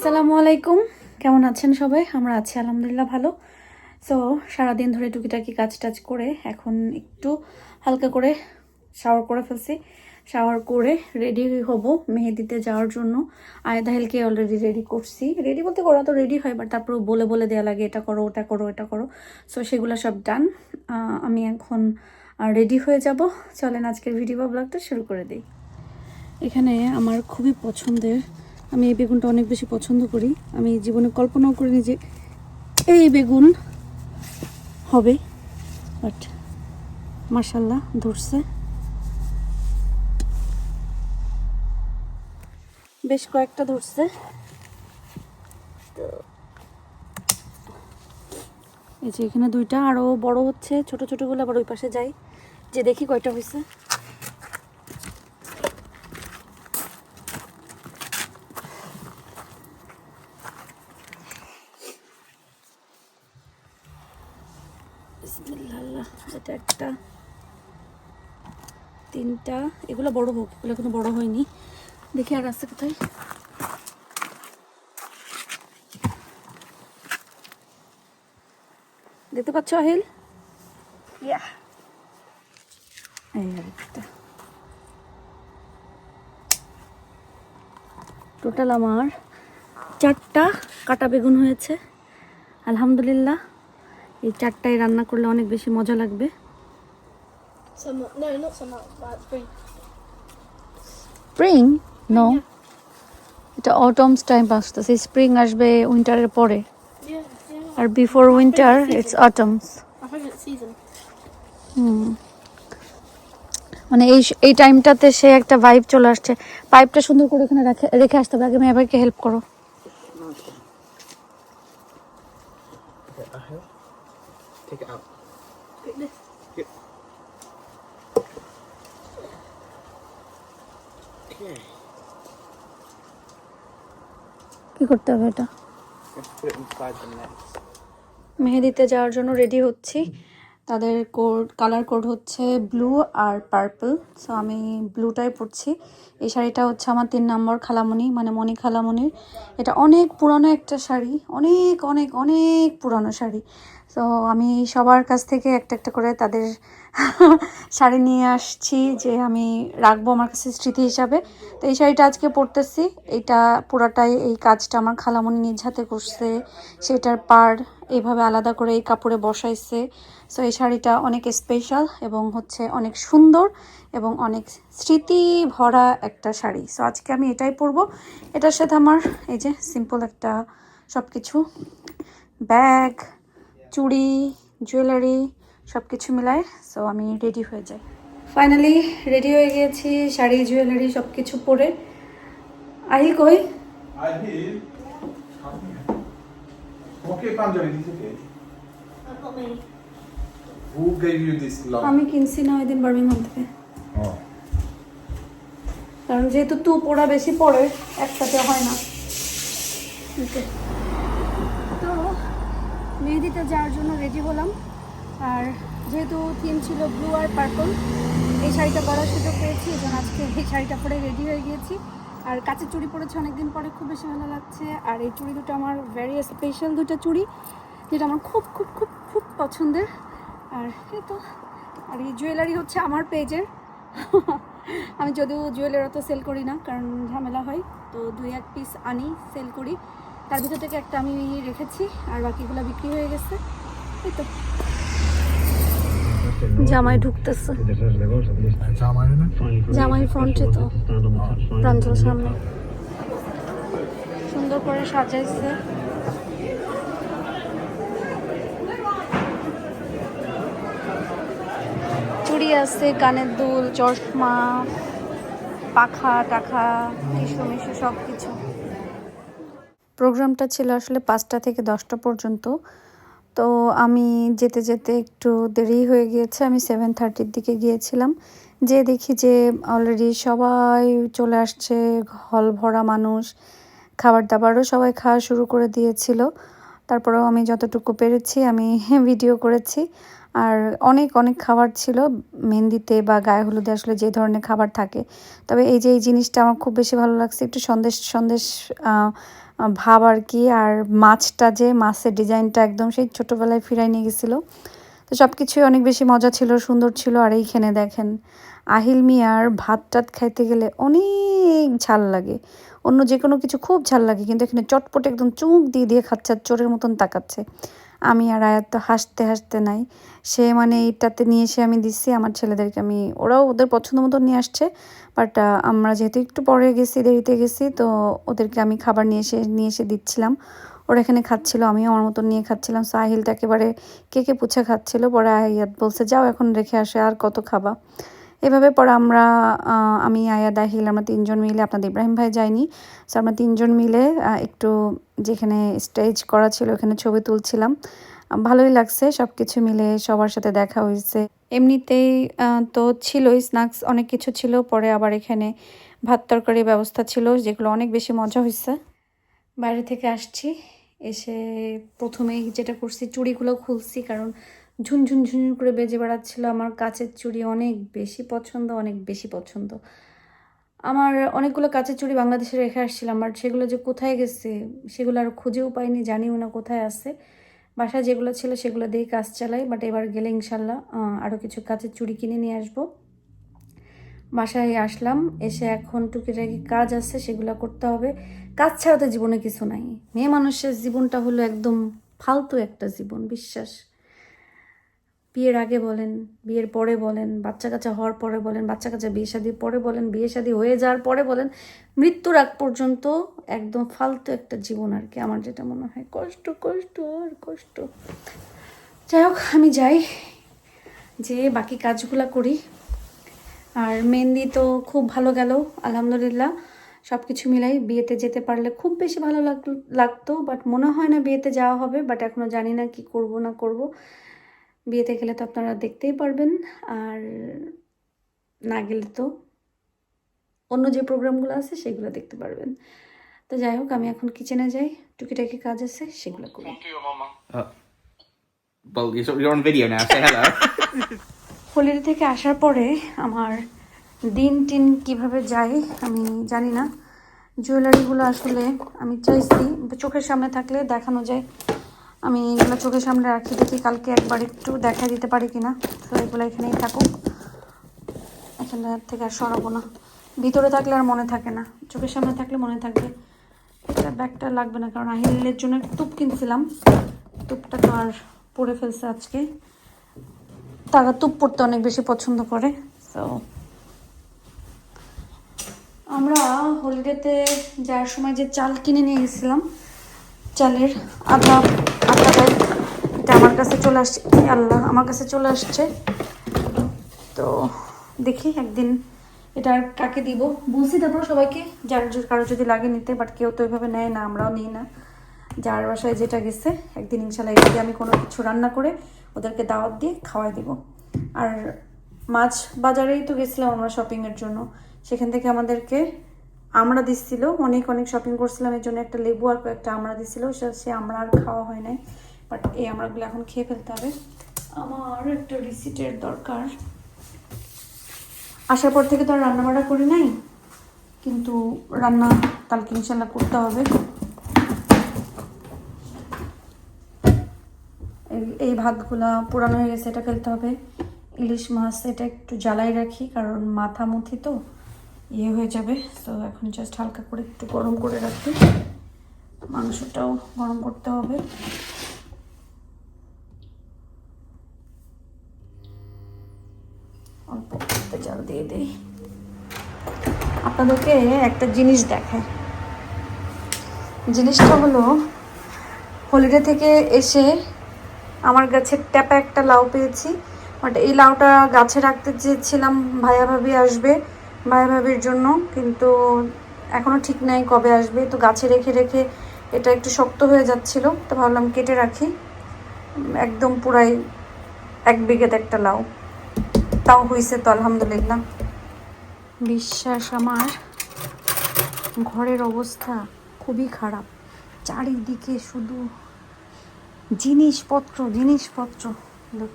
আসসালামু আলাইকুম, কেমন আছেন সবাই? আমরা আছি আলহামদুলিল্লাহ ভালো। সো সারাদিন ধরে টুকিটাকি কাজ টাজ করে এখন একটু হালকা করে শাওয়ার করে ফেলছি। শাওয়ার করে রেডি হব মেহেদিতে যাওয়ার জন্য। আয়েদাহেলকে অলরেডি রেডি করছি। রেডি বলতে করা তো রেডি হয়, বাট তারপর বলে বলে দেওয়া লাগে এটা করো ওটা করো এটা করো। সো সেগুলো সব ডান। আমি এখন রেডি হয়ে যাব। চলেন আজকের ভিডিও বা ব্লগটা শুরু করে দিই। এখানে আমার খুবই পছন্দের, আমি এই বেগুনটা অনেক বেশি পছন্দ করি। আমি জীবনে কল্পনাও করিনি যে এই বেগুন হবে, বাট মাশাআল্লাহ ধরছে। বেশ কয়েকটা ধরছে। তো এই যে এখানে দুইটা, আরও বড় হচ্ছে, ছোট ছোটগুলো আবার ওই পাশে যাই যে দেখি কয়টা হয়েছে। বিসমিল্লাহ, এটা একটা, তিনটা, এগুলো বড় হোক, এগুলো এখনো বড় হয়নি। দেখি আর আছে কোথায়। দেখতে পাচ্ছ আহিল? এই আরেকটা। টোটাল আমার 4টা কাটা বেগুন হয়েছে আলহামদুলিল্লাহ। এই 4টাই রান্না করলে অনেক বেশি মজা লাগবে। স্প্রিং নো, এটা অটমস টাইম আসতেছে। স্প্রিং আসবে উইন্টারের পরে, আর বিফোর উইন্টার ইটস অটমস। মানে এই টাইমটাতে সে একটা ভাইব চলে আসছে। পাইপটা সুন্দর করে এখানে রেখে আসতে হবে। আগে মেয়ে ভাইকে হেল্প করো। Take it out. Pick this. Yep. Okay. কি করতে হবে এটা? Let's put it inside the net. মেহেদিতে যাওয়ার জন্য রেডি হচ্ছি। তাদের কালার কোড হচ্ছে ব্লু আর পার্পল। সো আমি ব্লুটাই পরছি। এই শাড়িটা হচ্ছে আমার 3 নম্বর খালামণি, মানে মণি খালামণির। এটা অনেক পুরানো একটা শাড়ি, অনেক অনেক অনেক পুরানো শাড়ি। সো আমি সবার কাছ থেকে একটা একটা করে তাদের শাড়ি নিয়ে আসছি যে আমি রাখবো আমার কাছে স্মৃতি হিসাবে। তো এই শাড়িটা আজকে পরতেছি। এটা পুরাটাই, এই কাজটা আমার খালামণি নিজ হাতে করছে। সেটার পাড় এইভাবে আলাদা করে এই কাপড়ে বসাইছে। সো এই শাড়িটা অনেক স্পেশাল এবং হচ্ছে অনেক সুন্দর এবং অনেক স্মৃতি ভরা একটা শাড়ি। সো আজকে আমি এটাই পরবো। এটার সাথে আমার এই যে সিম্পল একটা সব কিছু, ব্যাগ, চুড়ি, জুয়েলারি সব কিছু মিলায়। সো আমি রেডি হয়ে যাই। ফাইনালি রেডি হয়ে গিয়েছি, শাড়ি জুয়েলারি সব কিছু পরে। আহিল কই? Ahil. Okay, Panjali, this is okay. Not me. Who gave you this long? আমি কিনছি না ওই দিন বার্মিংহাম থেকে, Oh. কারণ যেহেতু তু পোড়া বেশি পড়ে একসাথে হয় না। ওকে, তো মেহেদিতে যাওয়ার জন্য রেডি হলাম। আর যেহেতু থিম ছিল ব্লু আর পার্পল, এই শাড়িটা পরার সুযোগ পেয়েছি, এবং আজকে এই শাড়িটা পরে রেডি হয়ে গিয়েছি। আর কাচের চুড়ি পরেছি অনেকদিন পরে, খুব বেশি ভালো লাগছে। আর এই চুড়ি দুটো আমার ভেরি স্পেশাল দুটো চুড়ি, যেটা আমার খুব খুব খুব খুব পছন্দের। আর এই তো, আর এই জুয়েলারি হচ্ছে আমার পেজের। আমি যদিও জুয়েলারি অত সেল করি না, কারণ ঝামেলা হয়, তো 2-1 পিস আনি সেল করি। তার ভিতর থেকে একটা আমি রেখেছি, আর বাকিগুলো বিক্রি হয়ে গেছে। এই তো জামাই ঢুকতেছে, জামাই ফ্রন্টে, তো প্রাঞ্জল সামনে সুন্দর করে সাজাইছে। চুড়ি আছে, কানের দুল, চশমা, পাখা টাখা, মিশু মিশু সব কিছু। প্রোগ্রামটা ছিল আসলে 5টা থেকে 10টা পর্যন্ত। তো আমি যেতে যেতে একটু দেরি হয়ে গিয়েছে। আমি 7:30-র দিকে গিয়েছিলাম, যে দেখি যে অলরেডি সবাই চলে আসছে, হল ভরা মানুষ। খাবার দাবারও সবাই খাওয়া শুরু করে দিয়েছিল। তারপরেও আমি যতটুকু পেরেছি আমি ভিডিও করেছি। আর অনেক অনেক খাবার ছিল মেহেন্দিতে বা গায়ে হলুদে আসলে যে ধরনের খাবার থাকে। তবে এই যে এই জিনিসটা আমার খুব বেশি ভালো লাগছে, একটু সন্দেশ সন্দেশ ভাব আর কি। আর মাছটা যে মাছের ডিজাইনটা একদম সেই ছোটোবেলায় ফিরাই নিয়ে গেছিলো। তো সব কিছুই অনেক বেশি মজা ছিল, সুন্দর ছিল। আর এইখানে দেখেন আহিল মিয়ার ভাত টাত খাইতে গেলে অনেক ঝাল লাগে, অন্য যে কোনো কিছু খুব ঝাল লাগে, কিন্তু এখানে চটপটে একদম চুমুক দিয়ে দিয়ে খাচ্ছে আর চোরের মতন তাকাচ্ছে। আমি আর আয়াত তো হাসতে হাসতে নাই, সে মানে এইটাতে নিয়ে এসে আমি দিচ্ছি আমার ছেলেদেরকে, আমি ওরাও ওদের পছন্দ মতো নিয়ে আসছে। বাট আমরা যেহেতু একটু পরে গেছি, দেরিতে গেছি, তো ওদেরকে আমি খাবার নিয়ে এসে দিচ্ছিলাম। ওরা এখানে খাচ্ছিল, আমিও আমার মতন নিয়ে খাচ্ছিলাম। সাহিল তো একেবারে কেকে পুছে খাচ্ছিল। পরে আয়াত বলছে যাও এখন রেখে আসে, আর কত খাবা। এভাবে পরে আমরা আমি আয়াত আহিল আমরা তিনজন মিলে, আপনাদের ইব্রাহিম ভাই যায়নি, সো আমরা তিনজন মিলে একটু যেখানে স্টেজ করা ছিল ওখানে ছবি তুলছিলাম। ভালোই লাগছে, সব কিছু মিলে সবার সাথে দেখা হয়েছে। এমনিতেই তো ছিলই, স্ন্যাক্স অনেক কিছু ছিল। পরে আবার এখানে ভাত তরকারির ব্যবস্থা ছিল, যেগুলো অনেক বেশি মজা হয়েছে। বাইরে থেকে আসছি, এসে প্রথমেই যেটা করছি চুড়িগুলো খুলছি, কারণ ঝুনঝুন ঝুনঝুন করে বেজে বেড়াচ্ছিলো। আমার কাচের চুড়ি অনেক বেশি পছন্দ, অনেক বেশি পছন্দ। আমার অনেকগুলো কাচের চুড়ি বাংলাদেশে রেখে আসছিলাম, বাট সেগুলো যে কোথায় গেছে সেগুলো আর খুঁজেও পাইনি, জানিও না কোথায় আছে। বাসায় যেগুলো ছিল সেগুলো দিয়েই কাজ চালাই, বাট এবার গেলে ইনশাল্লাহ আরও কিছু কাচের চুড়ি কিনে নিয়ে আসবো। বাসায় আসলাম, এসে এখন টুকিটাকি কাজ আছে, সেগুলো করতে হবে। কাজ ছাড়া তো জীবনে কিছু নাই। মেয়ে মানুষের জীবনটা হলো একদম ফালতু একটা জীবন, বিশ্বাস। বিয়ের আগে বলেন, বিয়ের পরে বলেন, বাচ্চা কাচ্চা হওয়ার পরে বলেন, বাচ্চা কাচ্চা বিয়ে শাদির পরে বলেন, বিয়ে শাদী হয়ে যাওয়ার পরে বলেন, মৃত্যুর আগ পর্যন্ত একদম ফালতু একটা জীবন আর কি। আমার যেটা মনে হয় কষ্ট কষ্ট আর কষ্ট। যাই হোক, আমি যাই, যে বাকি কাজগুলো করি। আর মেহেন্দি তো খুব ভালো গেল আলহামদুলিল্লাহ। সব কিছু মিলাই বিয়েতে যেতে পারলে খুব বেশি ভালো লাগতো, বাট মনে হয় না বিয়েতে যাওয়া হবে। বাট এখনও জানি না কি করব না করব। বিয়েতে গেলে তো আপনারা দেখতেই পারবেন, আর না গেলে তো অন্য যে প্রোগ্রামগুলো আছে সেগুলো দেখতে পারবেন। তো যাই হোক, আমি এখন কিচেনে যাই, টুকিটাকি কাজ আছে সেগুলো করি। Well, you're on video now. Say hello. Holiday থেকে আসার পরে আমার দিন টিন কীভাবে যায় আমি জানি না। জুয়েলারিগুলো আসলে আমি চাইছি চোখের সামনে থাকলে দেখানো যায়, আমি এগুলো চোখের সামনে রাখি, দেখি কালকে একবার একটু দেখা দিতে পারি কিনা। তো এগুলো এখানেই থাকুক, এখানে থেকে আর সরাবো না। ভিতরে থাকলে আর মনে থাকে না, চোখের সামনে থাকলে মনে থাকবে। এটা ব্যাগটা লাগবে না, কারণ আহিলের জন্য টুপ কিনছিলাম, টুপটা তো আর পরে ফেলছে আজকে। তারা টুপ পরতে অনেক বেশি পছন্দ করে। তো আমরা হলিডেতে যাওয়ার সময় যে চাল কিনে নিয়ে গেছিলাম, চালের আধা ব্যাগ এটা আমার কাছে চলে আসছে। আল্লাহ, আমার কাছে চলে আসছে। তো দেখি একদিন এটা আর কাকে দিব, বলছি তারপর সবাইকে, যার কারো যদি লাগে নিতে, বাট কেউ তো ওইভাবে নেয় না, আমরাও নিই না। যার বাসায় যেটা গেছে একদিন ইনশাল্লাহ এটা দিয়ে আমি কোনো কিছু রান্না করে ওদেরকে দাওয়াত দিয়ে খাওয়াই দিব। আর মাছ বাজারেই তো গেছিলাম আমরা শপিংয়ের জন্য, সেখান থেকে আমাদেরকে আমড়া দিচ্ছিল, অনেক অনেক শপিং করছিলাম, এর জন্য একটা লেবু আর কয়েকটা আমড়া দিচ্ছিল। সে আমড়া আর খাওয়া হয় নাই, বাট এই আমড়াগুলো এখন খেয়ে ফেলতে হবে। আমার একটা রিসিটের দরকার। আসার পর থেকে তো আর রান্নাবাড়া করি নাই, কিন্তু রান্না কালকে ইনশাল্লাহ করতে হবে। এই ভাতগুলা পুরানো হয়ে গেছে, এটা ফেলতে হবে। ইলিশ মাছ এটা একটু জ্বালাই রাখি, কারণ মাথা মুথি তো ইয়ে হয়ে যাবে। তো এখন জাস্ট হালকা করে একটু গরম করে রাখি। মাংসটাও গরম করতে হবে। অল্প একটু জাল দিয়ে দিই। আপনাদেরকে একটা জিনিস দেখায়। জিনিসটা হলো, হলিডে থেকে এসে আমার গাছের ট্যাপা একটা লাউ পেয়েছি, বাট এই লাউটা গাছে রাখতে চেয়েছিলাম, ভাইয়া ভাবি আসবে ভাইয়া ভাবির জন্য, কিন্তু এখনও ঠিক নাই কবে আসবে। তো গাছে রেখে রেখে এটা একটু শক্ত হয়ে যাচ্ছিল, তো ভাবলাম কেটে রাখি। একদম পুরাই 1 বিঘেতে একটা লাউ, তাও হয়েছে তো আলহামদুলিল্লাহ। বিশ্বাস, আমার ঘরের অবস্থা খুবই খারাপ, চারিদিকে শুধু জিনিসপত্র লোক।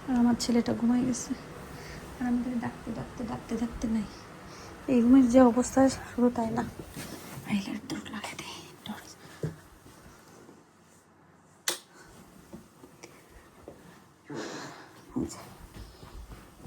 আর আমার ছেলেটা ঘুমাই গেছে, আর আমাদের ডাকতে নাই। এই রুমের যে অবস্থা শুধু তাই না, আইলার দৌড় লাগে দেয়।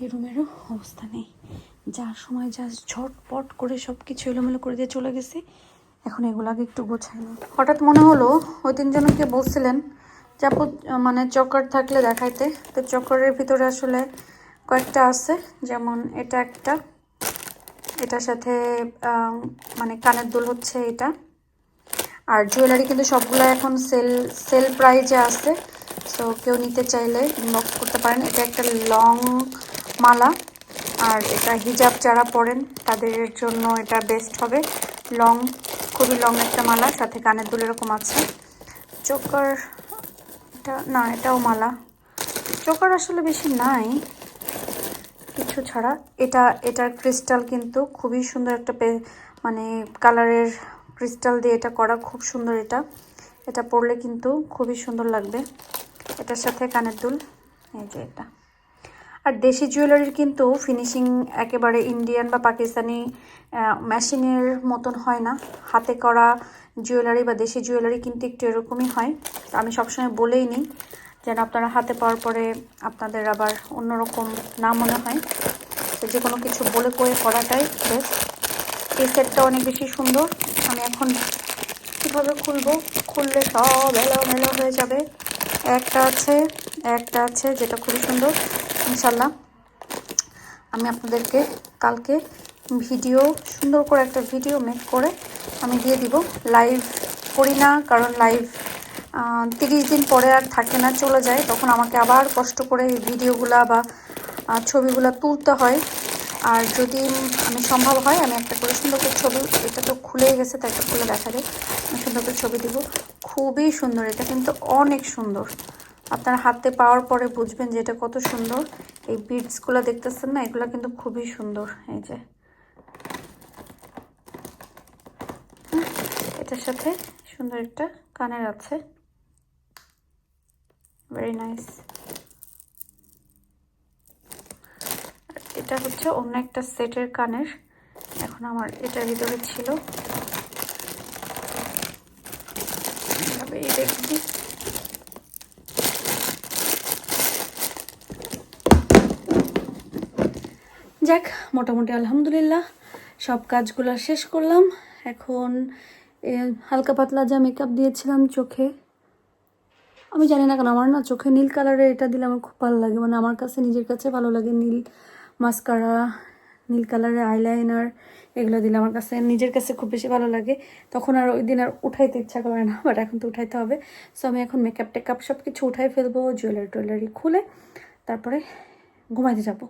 এই রুমেরও অবস্থা নেই, যার সময় যা ঝটপট করে সব কিছু এলোমেলো করে দিয়ে চলে গেছে। এখন এগুলাকে একটু গোছাইনি। হঠাৎ মনে হলো ওই তিনজনকে বলছিলেন যে আপু মানে চকার থাকলে দেখাইতে, তো চকারের ভিতরে আসলে কয়েকটা আছে, যেমন এটা একটা, এটার সাথে মানে কানের দুল হচ্ছে এটা। আর জুয়েলারি কিন্তু সবগুলো এখন সেল প্রাইজে আছে, সো কেউ নিতে চাইলে ইনবক্স করতে পারেন। এটা একটা লং মালা, আর এটা হিজাব যারা পরেন তাদের জন্য এটা বেস্ট হবে। লং, খুবই লং একটা মালা, সাথে কানের দুল এরকম আছে। চোকার এটা না, এটাও মালা। চোকার আসলে বেশি নাই কিছু ছাড়া। এটার ক্রিস্টাল কিন্তু খুবই সুন্দর একটা মানে কালারের ক্রিস্টাল দিয়ে এটা করা, খুব সুন্দর। এটা পরলে কিন্তু খুবই সুন্দর লাগবে। এটার সাথে কানের দুল, এই যে এটা। আর দেশি জুয়েলারির কিন্তু ফিনিশিং একেবারে ইন্ডিয়ান বা পাকিস্তানি মেশিনের মতন হয় না। হাতে করা জুয়েলারি বা দেশি জুয়েলারি কিন্তু একটু এরকমই হয়। আমি সবসময় বলেই নিই যেন আপনারা হাতে পাওয়ার পরে আপনাদের আবার অন্যরকম না মনে হয়। তো যে কোনো কিছু বলে করাটাই বেস্ট। এই সেটটা অনেক বেশি সুন্দর। আমি এখন কীভাবে খুলবো, খুললে সব এলোমেলো হয়ে যাবে। একটা আছে যেটা খুবই সুন্দর। ইনশাল্লাহ আমি আপনাদেরকে কালকে ভিডিও, সুন্দর করে একটা ভিডিও মেক করে আমি দিয়ে দিব। লাইভ করি না, কারণ লাইভ 30 দিন পরে আর থাকে না, চলে যায়। তখন আমাকে আবার কষ্ট করে ভিডিওগুলা বা ছবিগুলো তুলতে হয়। আর যদি আমি সম্ভব হয় আমি একটা করে সুন্দর করে ছবি, এটা তো খুলেই গেছে তাই একটা খুলে দেখা যায়, আমি সুন্দর করে ছবি দিব। খুবই সুন্দর, এটা কিন্তু অনেক সুন্দর। আপনার হাতে পাওয়ার পরে বুঝবেন যে এটা কত সুন্দর। এই বিডসগুলো দেখতেছেন না, এগুলো কিন্তু খুবই সুন্দর। এই যে এটার সাথে সুন্দর একটা কানের আছে, ভেরি নাইস। এটা হচ্ছে অন্য একটা সেটের কানের, এখন আমার এটার ভিতরে ছিল। এই দেখি যাক, মোটামুটি আলহামদুলিল্লাহ সব কাজগুলো শেষ করলাম। এখন হালকা পাতলা যা মেকআপ দিয়েছিলাম চোখে, আমি জানি না কেন আমার না চোখে নীল কালারের এটা দিলে আমার খুব ভালো লাগে, মানে আমার কাছে নিজের কাছে ভালো লাগে। নীল মাস্কারা, নীল কালারের আইলাইনার, এগুলো দিলে আমার কাছে নিজের কাছে খুব বেশি ভালো লাগে। তখন আর ওই দিন আর উঠাইতে ইচ্ছা করে না, বাট এখন তো উঠাইতে হবে। সো আমি এখন মেকআপ টেকআপ সব কিছু উঠাই ফেলবো, জুয়েলারি খুলে তারপরে ঘুমাইতে যাব।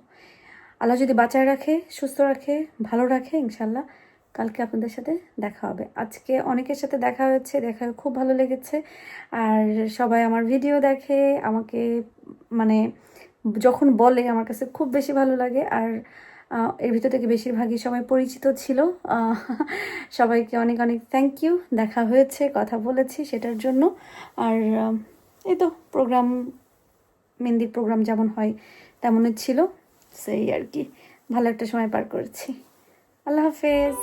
আল্লাহ যদি বাঁচায় রাখে, সুস্থ রাখে, ভালো রাখে, ইনশাল্লাহ কালকে আপনাদের সাথে দেখা হবে। আজকে অনেকের সাথে দেখা হয়েছে, দেখা খুব ভালো লেগেছে। আর সবাই আমার ভিডিও দেখে, আমাকে মানে যখন বলে আমার কাছে খুব বেশি ভালো লাগে। আর এর ভিতর থেকে বেশিরভাগই সময় পরিচিত ছিল। সবাইকে অনেক অনেক থ্যাংক ইউ। দেখা হয়েছে, কথা বলেছি সেটার জন্য। আর এই তো প্রোগ্রাম, মেহেন্দির প্রোগ্রাম যেমন হয় তেমনই ছিল, সেই আর কি। ভালো একটা সময় পার করেছি। আল্লাহ হাফেজ।